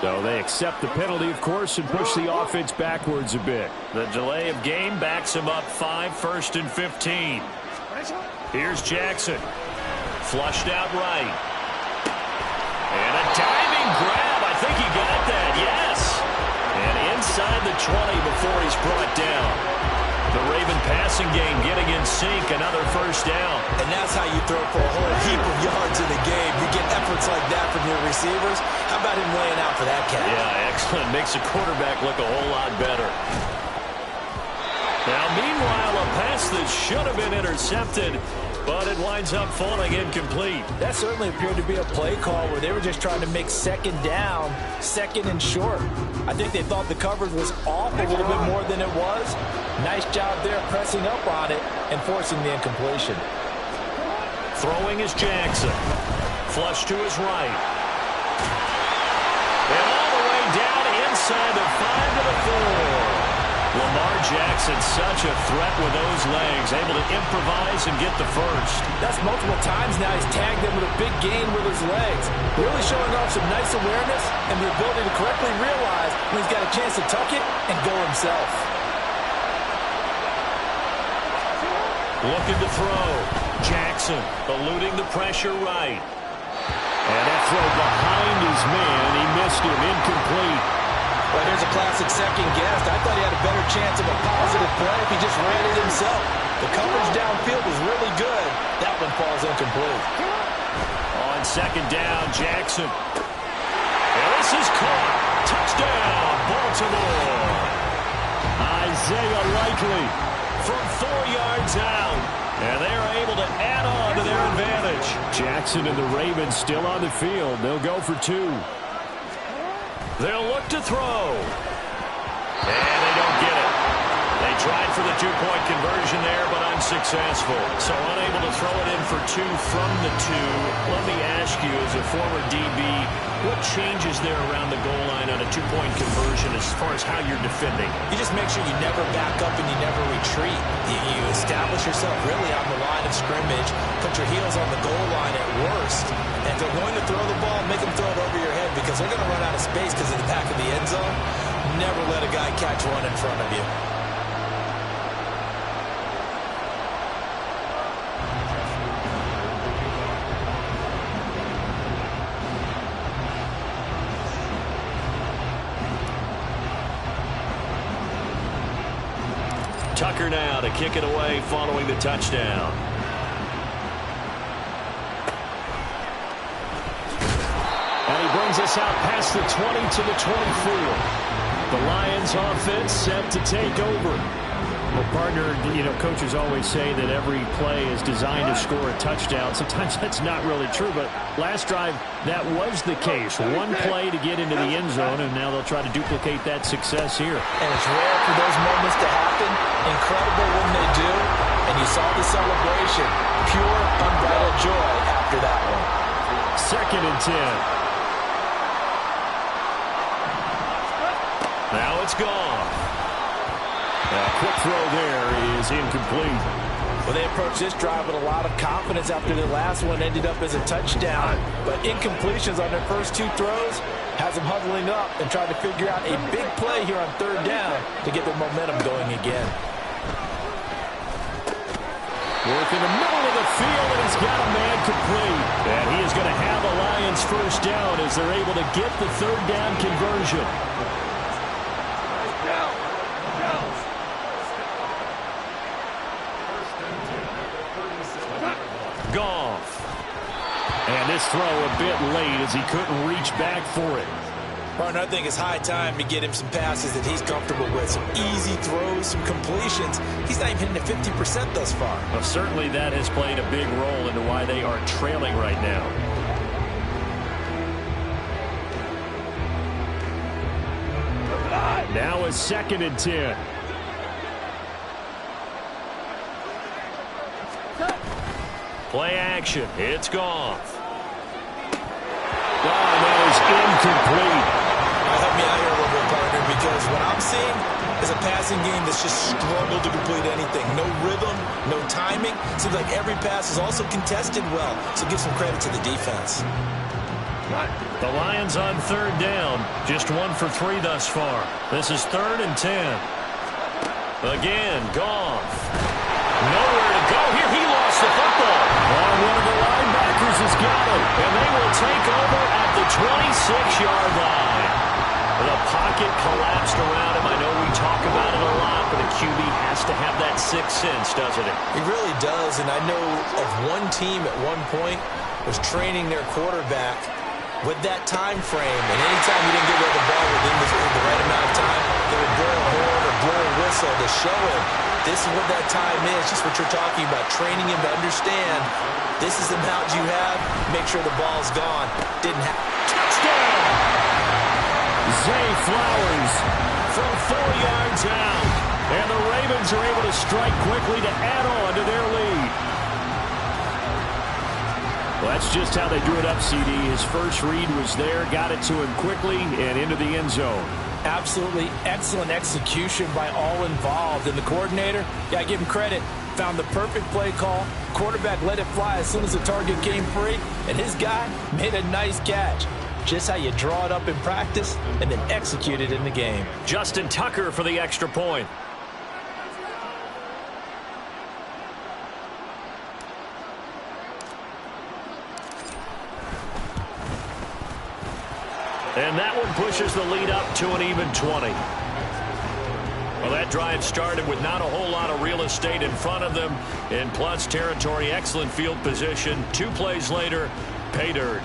So they accept the penalty, of course, and push the offense backwards a bit. The delay of game backs him up 5, 1st and 15. Here's Jackson. Flushed out right. And a diving grab. I think he got that, yes. And inside the 20 before he's brought down. The Raven passing game getting in sync, another first down. And that's how you throw for a whole heap of yards in the game. You get efforts like that from your receivers. How about him laying out for that catch? Yeah, excellent. Makes the quarterback look a whole lot better. Now, meanwhile, a pass that should have been intercepted, but it winds up falling incomplete. That certainly appeared to be a play call where they were just trying to make second down, second and short. I think they thought the coverage was off a little bit more than it was. Nice job there pressing up on it and forcing the incompletion. Throwing is Jackson. Flush to his right. And all the way down inside the 5 to the 4. Lamar Jackson, such a threat with those legs, able to improvise and get the first. That's multiple times now he's tagged them with a big gain with his legs. Really showing off some nice awareness and the ability to correctly realize when he's got a chance to tuck it and go himself. Looking to throw. Jackson eluding the pressure right. And that throw behind his man. He missed him. Incomplete. Well, here's a classic second guess. I thought he had a better chance of a positive play if he just ran it himself. The coverage downfield was really good. That one falls incomplete. On second down, Jackson. And this is caught. Touchdown, Baltimore. Isaiah Likely from 4 yards out. And they're able to add on to their advantage. Jackson and the Ravens still on the field. They'll go for 2. They'll look to throw. And they don't get it. They tried for the 2-point conversion there, but unsuccessful. So unable to throw it in for 2 from the 2. Let me ask you, as a former DB, what changes there around the goal line on a 2-point conversion as far as how you're defending? You just make sure you never back up and you never retreat. You establish yourself really on the line of scrimmage, put your heels on the goal line at worst. And if they're going to throw the ball, make them throw it over your head because they're going to run out of space because of the back of the end zone. Never let a guy catch one in front of you. Tucker now to kick it away following the touchdown. And he brings us out past the 20 to the 24. The Lions offense set to take over. Well, partner, coaches always say that every play is designed to score a touchdown. Sometimes that's not really true, but last drive, that was the case. One play to get into the end zone, and now they'll try to duplicate that success here. And it's rare for those moments to happen. Incredible when they do. And you saw the celebration. Pure, unbridled joy after that one. 2nd and 10. Now it's gone. A quick throw there is incomplete. Well, they approached this drive with a lot of confidence after the last one ended up as a touchdown. But incompletions on their first 2 throws has them huddling up and trying to figure out a big play here on 3rd down to get their momentum going again. Work in the middle of the field, and he's got a man complete. And he is going to have a Lions first down as they're able to get the 3rd down conversion. Goff. And this throw a bit late as he couldn't reach back for it. Partner, I think it's high time to get him some passes that he's comfortable with. Some easy throws, some completions. He's not even hitting at 50% thus far. Well, certainly that has played a big role into why they are trailing right now. Now a 2nd and 10. Play action. It's Goff. Oh, that is incomplete. Help me out here a little bit, partner, because what I'm seeing is a passing game that's just struggled to complete anything. No rhythm, no timing. Seems like every pass is also contested well, so give some credit to the defense. The Lions on third down. Just 1 for 3 thus far. This is 3rd and 10. Again, Goff. Nowhere to go. Here, he lost the football. One of the linebackers has got it. And they will take over at the 26-yard line. The pocket collapsed around him. I know we talk about it a lot, but a QB has to have that sixth sense, doesn't it? He really does, and I know of one team at one point was training their quarterback with that time frame, and anytime he didn't get rid of the ball within the right amount of time, they would blow a horn or blow a whistle to show him this is what that time is, just what you're talking about, training him to understand this is the amount you have, make sure the ball's gone. Didn't happen. Touchdown! Zay Flowers from 4 yards out. And the Ravens are able to strike quickly to add on to their lead. Well, that's just how they drew it up, CD. His first read was there, got it to him quickly, and into the end zone. Absolutely excellent execution by all involved. And the coordinator, yeah, I give him credit, found the perfect play call. Quarterback let it fly as soon as the target came free, and his guy made a nice catch. Just how you draw it up in practice and then execute it in the game. Justin Tucker for the extra point. And that one pushes the lead up to an even 20. Well, that drive started with not a whole lot of real estate in front of them. In plus territory, excellent field position. 2 plays later, pay dirt.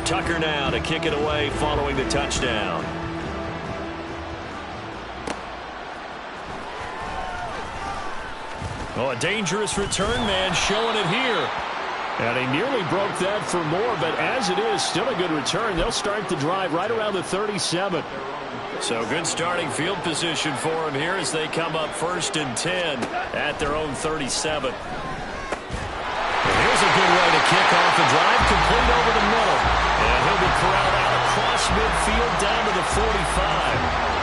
Tucker now to kick it away following the touchdown. Oh, a dangerous return man showing it here. And he nearly broke that for more, but as it is, still a good return. They'll start the drive right around the 37. So good starting field position for him here as they come up 1st and 10 at their own 37. And here's a good way to kick off a drive, complete over the middle. And he'll be corralled out across midfield down to the 45.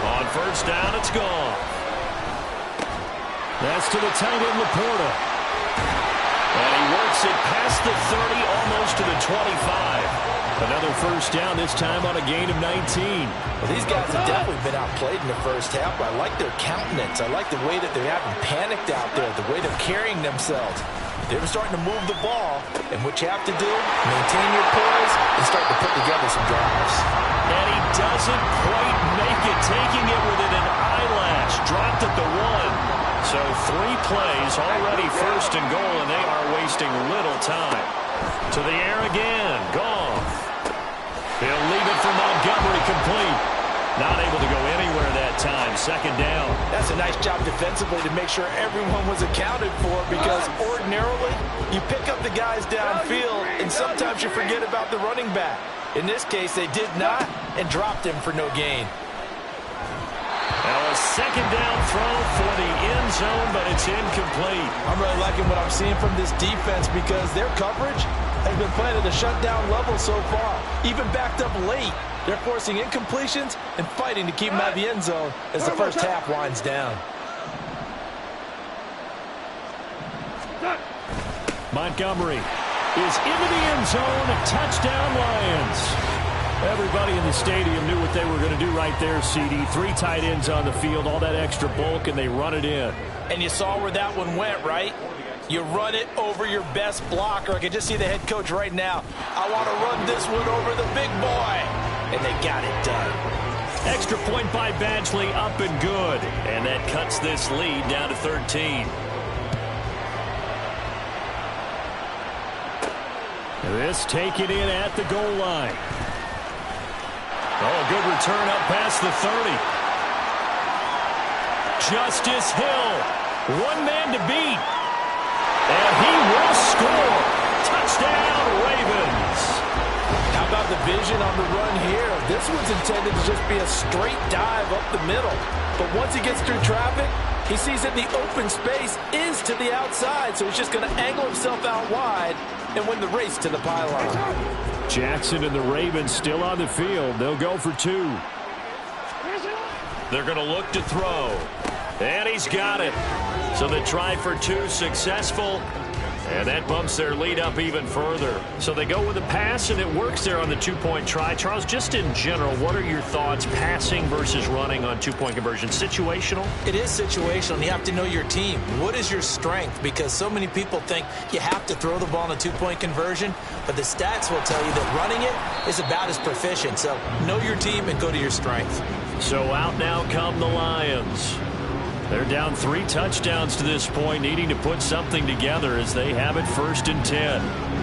On 1st down, it's gone. That's to the tight end, Laporta. And he works it past the 30, almost to the 25. Another 1st down, this time on a gain of 19. Well, these guys have definitely been outplayed in the first half, but I like their countenance. I like the way that they haven't panicked out there, the way they're carrying themselves. They're starting to move the ball, and what you have to do, maintain your poise and start to put together some drives. And he doesn't quite make it, taking it within an eyelash. Dropped at the 1. So 3 plays, already 1st and goal, and they are wasting little time. To the air again, Goff. He'll leave it for Montgomery, complete. Not able to go anywhere that time. 2nd down. That's a nice job defensively to make sure everyone was accounted for, because ordinarily you pick up the guys downfield and sometimes you forget about the running back. In this case, they did not and dropped him for no gain. Now a 2nd down throw for the end zone, but it's incomplete. I'm really liking what I'm seeing from this defense because their coverage has been playing at a shutdown level so far. Even backed up late, they're forcing incompletions and fighting to keep them out of the end zone as the first half winds down. Montgomery is into the end zone. Touchdown, Lions. Everybody in the stadium knew what they were going to do right there, CD. 3 tight ends on the field, all that extra bulk, and they run it in. And you saw where that one went, right? You run it over your best blocker. I can just see the head coach right now. I want to run this one over the big boy. And they got it done. Extra point by Badgley, up and good. And that cuts this lead down to 13. This taken in at the goal line. Oh, a good return up past the 30. Justice Hill, 1 man to beat. And he will score. Touchdown, Ravens. How about the vision on the run here? This one's intended to just be a straight dive up the middle. But once he gets through traffic, He sees that the open space is to the outside, so he's just going to angle himself out wide and win the race to the pylon. Jackson and the Ravens still on the field. They'll go for 2. They're going to look to throw. And he's got it. So the try for 2 successful. And that bumps their lead up even further. So they go with a pass, and it works there on the 2-point try. Charles, just in general, what are your thoughts passing versus running on 2-point conversion? Situational? It is situational. You have to know your team. What is your strength? Because so many people think you have to throw the ball in a 2-point conversion, but the stats will tell you that running it is about as proficient. So know your team and go to your strength. So out now come the Lions. They're down 3 touchdowns to this point, needing to put something together as they have it 1st and 10.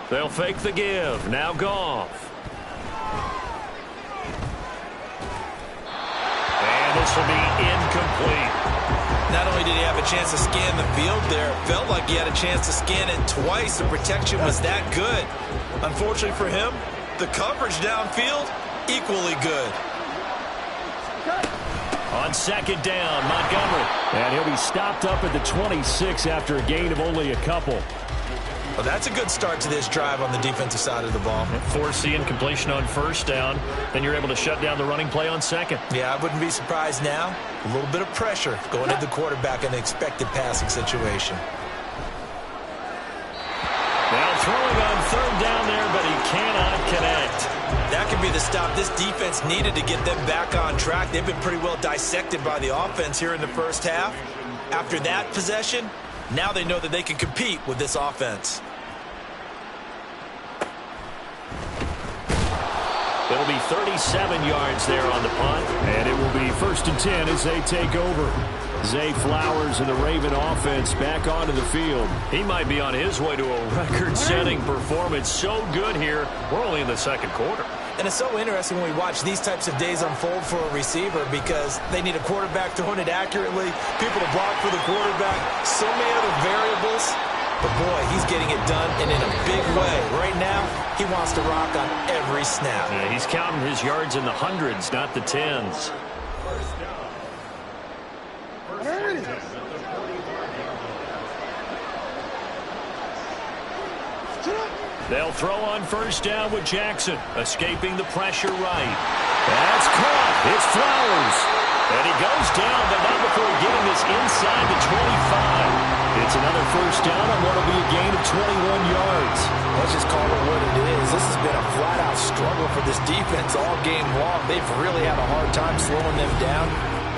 They'll fake the give. Now Goff. And this will be incomplete. Not only did he have a chance to scan the field there, it felt like he had a chance to scan it twice. The protection was that good. Unfortunately for him, the coverage downfield, equally good. On 2nd down, Montgomery. And he'll be stopped up at the 26 after a gain of only a couple. Well, that's a good start to this drive on the defensive side of the ball. Force the incompletion on 1st down. Then you're able to shut down the running play on 2nd. Yeah, I wouldn't be surprised now. A little bit of pressure going at the quarterback in an expected passing situation. Now throwing on 3rd down there, but he cannot connect. That could be the stop this defense needed to get them back on track. They've been pretty well dissected by the offense here in the 1st half. After that possession, now they know that they can compete with this offense. It'll be 37 yards there on the punt. And it will be 1st and 10 as they take over. Zay Flowers and the Raven offense back onto the field. He might be on his way to a record-setting performance. So good here. We're only in the 2nd quarter. And it's so interesting when we watch these types of days unfold for a receiver because they need a quarterback throwing it accurately, people to block for the quarterback, so many other variables. But, boy, he's getting it done and in a big way. Right now, he wants to rock on every snap. Yeah, he's counting his yards in the hundreds, not the tens. They'll throw on 1st down with Jackson, escaping the pressure right. That's caught. It's Flowers. And he goes down, but not before getting this inside the 25. It's another 1st down on what will be a gain of 21 yards. Let's just call it what it is. This has been a flat-out struggle for this defense all game long. They've really had a hard time slowing them down.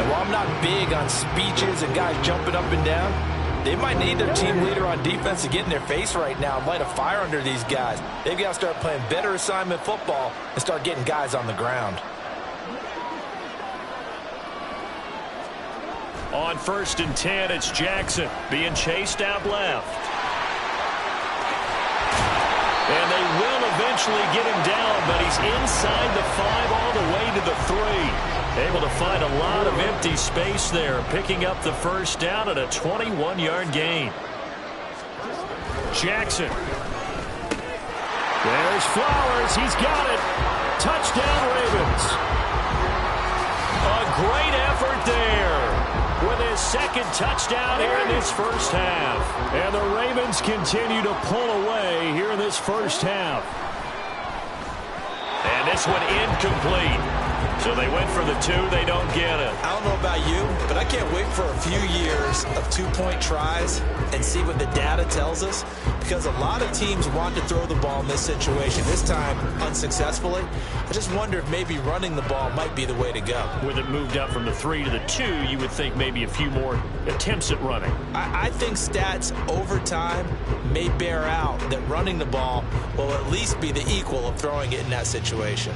And while I'm not big on speeches and guys jumping up and down, they might need their team leader on defense to get in their face right now and light a fire under these guys. They've got to start playing better assignment football and start getting guys on the ground. On 1st and 10, it's Jackson being chased out left. And they will eventually get him down, but he's inside the 5 all the way to the 3. Able to find a lot of empty space there, picking up the 1st down at a 21-yard gain. Jackson. There's Flowers. He's got it. Touchdown, Ravens. A great effort there with his 2nd touchdown here in this 1st half. And the Ravens continue to pull away here in this 1st half. And this one incomplete. So they went for the 2. They don't get it. I don't know about you, but I can't wait for a few years of 2-point tries and see what the data tells us. Because a lot of teams want to throw the ball in this situation, this time unsuccessfully. I just wonder if maybe running the ball might be the way to go. With it moved up from the 3 to the 2, you would think maybe a few more attempts at running. I think stats over time may bear out that running the ball will at least be the equal of throwing it in that situation.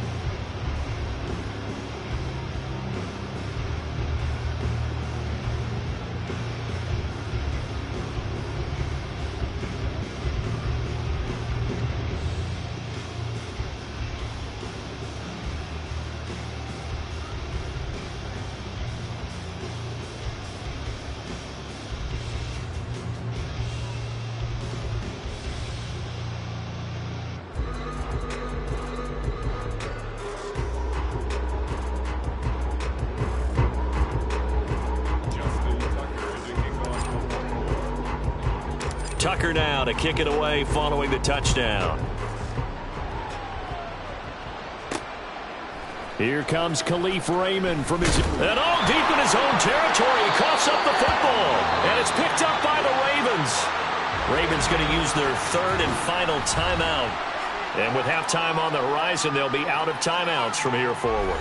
Tucker now to kick it away following the touchdown. Here comes Khalif Raymond from his... And all deep in his own territory. He coughs up the football. And it's picked up by the Ravens. Ravens going to use their third and final timeout. And with halftime on the horizon, they'll be out of timeouts from here forward.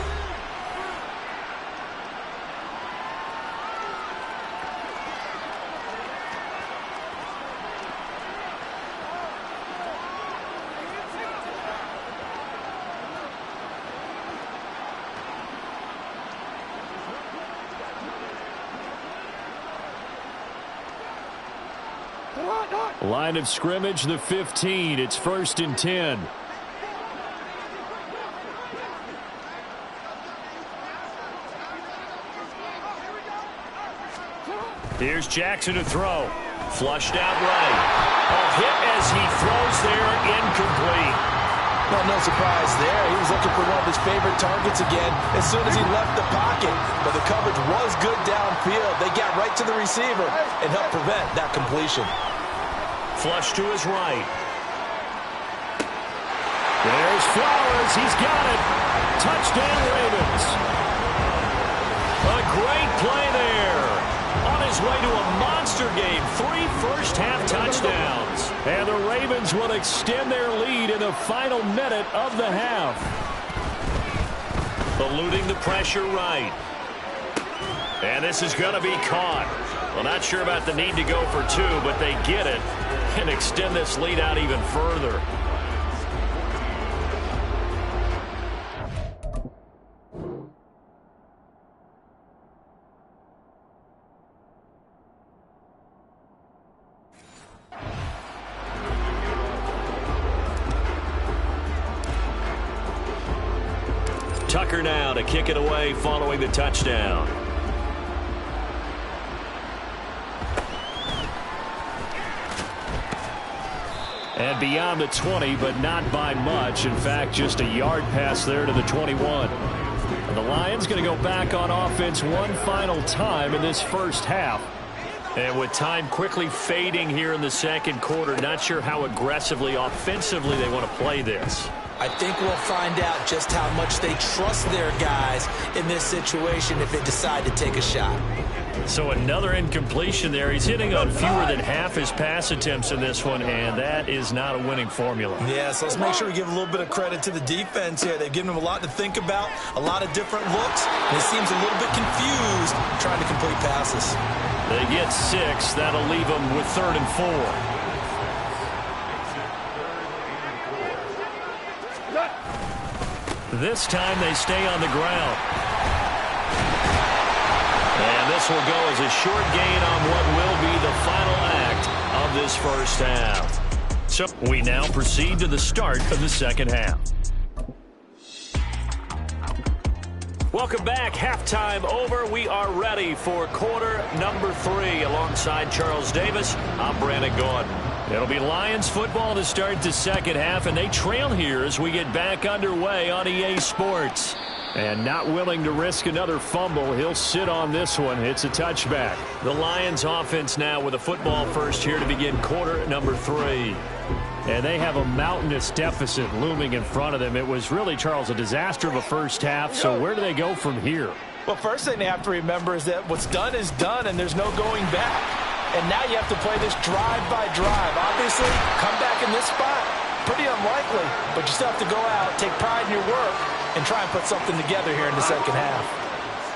Line of scrimmage, the 15. It's 1st and 10. Here's Jackson to throw. Flushed out right. A hit as he throws there, incomplete. Well, no surprise there. He was looking for one of his favorite targets again as soon as he left the pocket. But the coverage was good downfield. They got right to the receiver and helped prevent that completion. Flush to his right. There's Flowers. He's got it. Touchdown, Ravens. A great play there. On his way to a monster game. 3 first-half touchdowns. And the Ravens will extend their lead in the final minute of the half. Eluding the pressure right. And this is going to be caught. Well, not sure about the need to go for 2, but they get it and extend this lead out even further. Tucker now to kick it away following the touchdown. And beyond the 20, but not by much. In fact, just a yard pass there to the 21. And the Lions going to go back on offense one final time in this first half. And with time quickly fading here in the second quarter, not sure how aggressively, offensively they want to play this. I think we'll find out just how much they trust their guys in this situation if they decide to take a shot. So another incompletion there. He's hitting on fewer than half his pass attempts in this one, and that is not a winning formula. Yeah, so let's make sure we give a little bit of credit to the defense here. They've given him a lot to think about, a lot of different looks, and he seems a little bit confused trying to complete passes. They get 6. That'll leave them with 3rd and 4. This time they stay on the ground. And this will go as a short gain on what will be the final act of this first half. So we now proceed to the start of the second half. Welcome back. Halftime over. We are ready for quarter number 3. Alongside Charles Davis, I'm Brandon Gordon. It'll be Lions football to start the second half, and they trail here as we get back underway on EA Sports. And not willing to risk another fumble, he'll sit on this one. It's a touchback. The Lions offense now with a football first here to begin quarter number 3. And they have a mountainous deficit looming in front of them. It was really, Charles, a disaster of a first half. So where do they go from here? Well, first thing they have to remember is that what's done is done, and there's no going back. And now you have to play this drive by drive. Obviously, come back in this spot, pretty unlikely. But you still have to go out, take pride in your work, and try and put something together here in the second half.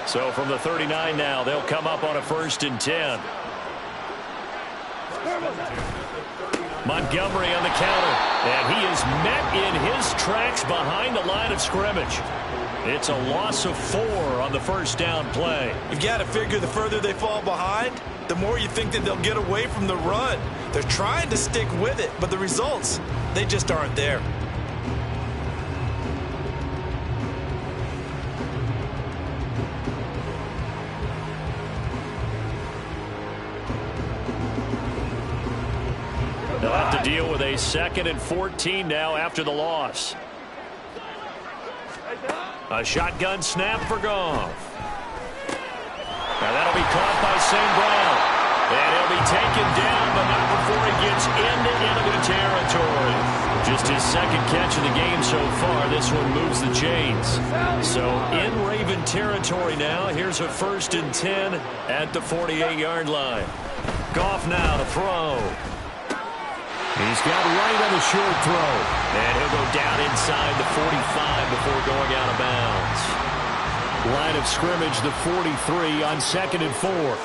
So from the 39 now, they'll come up on a 1st and 10. Montgomery on the counter, and he is met in his tracks behind the line of scrimmage. It's a loss of 4 on the first down play. You've got to figure the further they fall behind, the more you think that they'll get away from the run. They're trying to stick with it, but the results, they just aren't there. They'll have to deal with a 2nd and 14 now after the loss. A shotgun snap for Goff. Now that'll be caught by St. Brown. And he'll be taken down, but not before he gets into enemy territory. Just his second catch of the game so far. This one moves the chains. So in Raven territory now. Here's a 1st and 10 at the 48-yard line. Goff now to throw. He's got right on the short throw. And he'll go down inside the 45 before going out of bounds. Line of scrimmage, the 43 on 2nd and 4.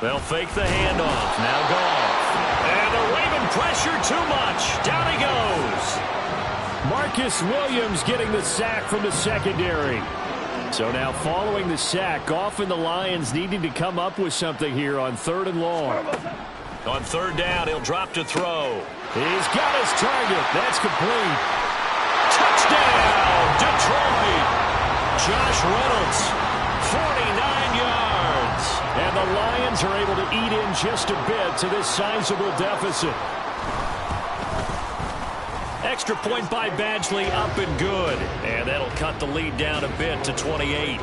They'll fake the handoff. Now Goff. And the Raven pressure too much. Down he goes. Marcus Williams getting the sack from the secondary. So now following the sack, Goff and the Lions needing to come up with something here on 3rd and long. On 3rd down, he'll drop to throw. He's got his target. That's complete. Touchdown, Detroit. Josh Reynolds, 49 yards. And the Lions are able to eat in just a bit to this sizable deficit. Extra point by Badgley, up and good. And that'll cut the lead down a bit to 28.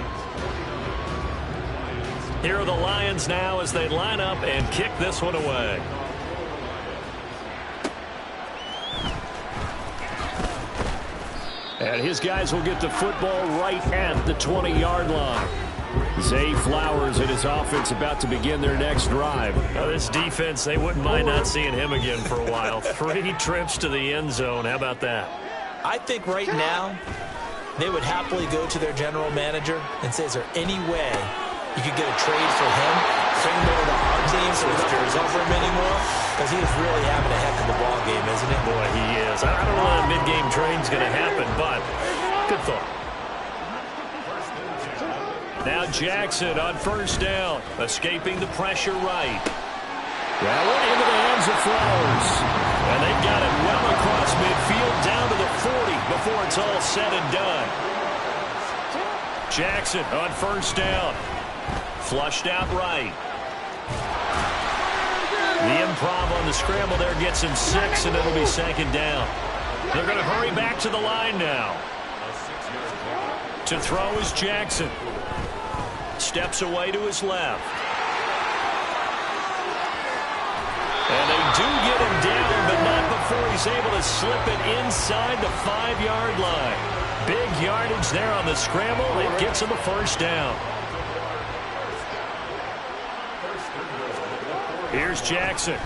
Here are the Lions now as they line up and kick this one away. And his guys will get the football right at the 20-yard line. Zay Flowers and his offense about to begin their next drive. Now this defense, they wouldn't mind not seeing him again for a while. 3 trips to the end zone. How about that? I think right now they would happily go to their general manager and say, is there any way you could get a trade for him, bring him over to our team so we don't have to for him anymore? Because he is really having a heck of a ball game, isn't he? Boy, he is. I don't know when a mid-game trade's going to happen, but good thought. Now Jackson on 1st down, escaping the pressure right. That one into the hands of Flowers. And they've got it well across midfield down to the 40 before it's all said and done. Jackson on 1st down. Flushed out right. The improv on the scramble there gets him 6, and it'll be 2nd down. They're going to hurry back to the line now. To throw is Jackson. Steps away to his left. And they do get him down, but not before he's able to slip it inside the 5-yard line. Big yardage there on the scramble. It gets him a 1st down. Here's Jackson.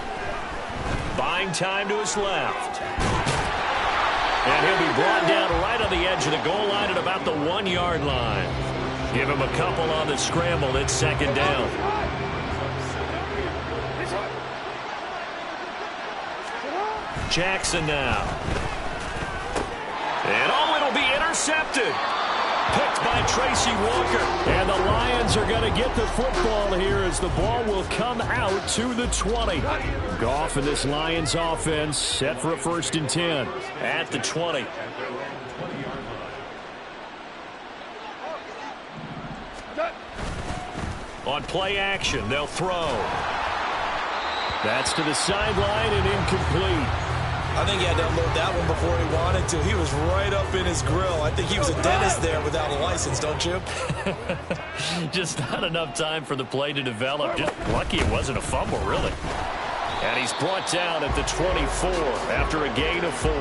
Buying time to his left. And he'll be brought down right on the edge of the goal line at about the 1-yard line. Give him a couple on the scramble. It's 2nd down. Jackson now. And it'll be intercepted. Picked by Tracy Walker. And the Lions are going to get the football here as the ball will come out to the 20. Goff and this Lions offense set for a 1st and 10. At the 20. On play action, they'll throw. That's to the sideline and incomplete. I think he had to unload that one before he wanted to. He was right up in his grill. I think he was a dentist there without a license, don't you? Just not enough time for the play to develop. Just lucky it wasn't a fumble, really. And he's brought down at the 24 after a gain of 4.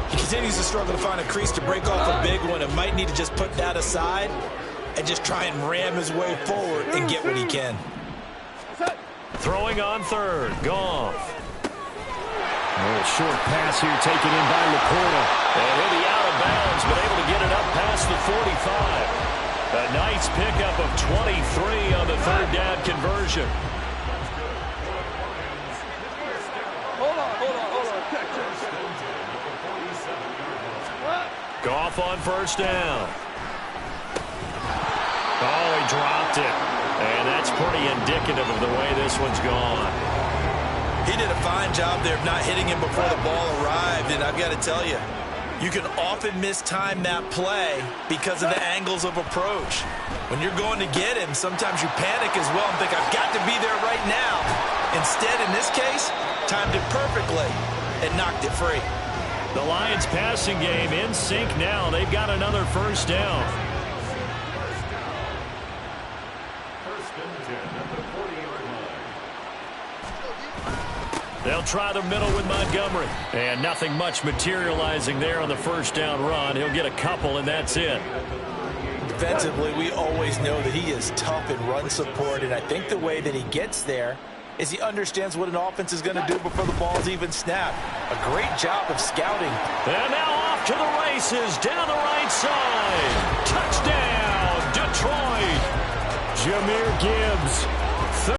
He continues to struggle to find a crease to break off a big one and might need to just put that aside and just try and ram his way forward and get what he can. Throwing on 3rd. Goff. A little short pass here taken in by Laporta. And he'll be out of bounds, but able to get it up past the 45. A nice pickup of 23 on the 3rd down conversion. Hold on. Goff on 1st down. Oh, he dropped it. And that's pretty indicative of the way this one's gone. He did a fine job there of not hitting him before the ball arrived, and I've got to tell you, you can often mistime that play because of the angles of approach. When you're going to get him, sometimes you panic as well and think, I've got to be there right now. Instead, in this case, timed it perfectly and knocked it free. The Lions passing game in sync now. They've got another first down. First and 10 at the 40-yard line. They'll try the middle with Montgomery. And nothing much materializing there on the first down run. He'll get a couple, and that's it. Defensively, we always know that he is tough in run support, and I think the way that he gets there is he understands what an offense is going to do before the ball's even snapped. A great job of scouting. And now off to the races, down the right side. Touchdown, Detroit. Jahmyr Gibbs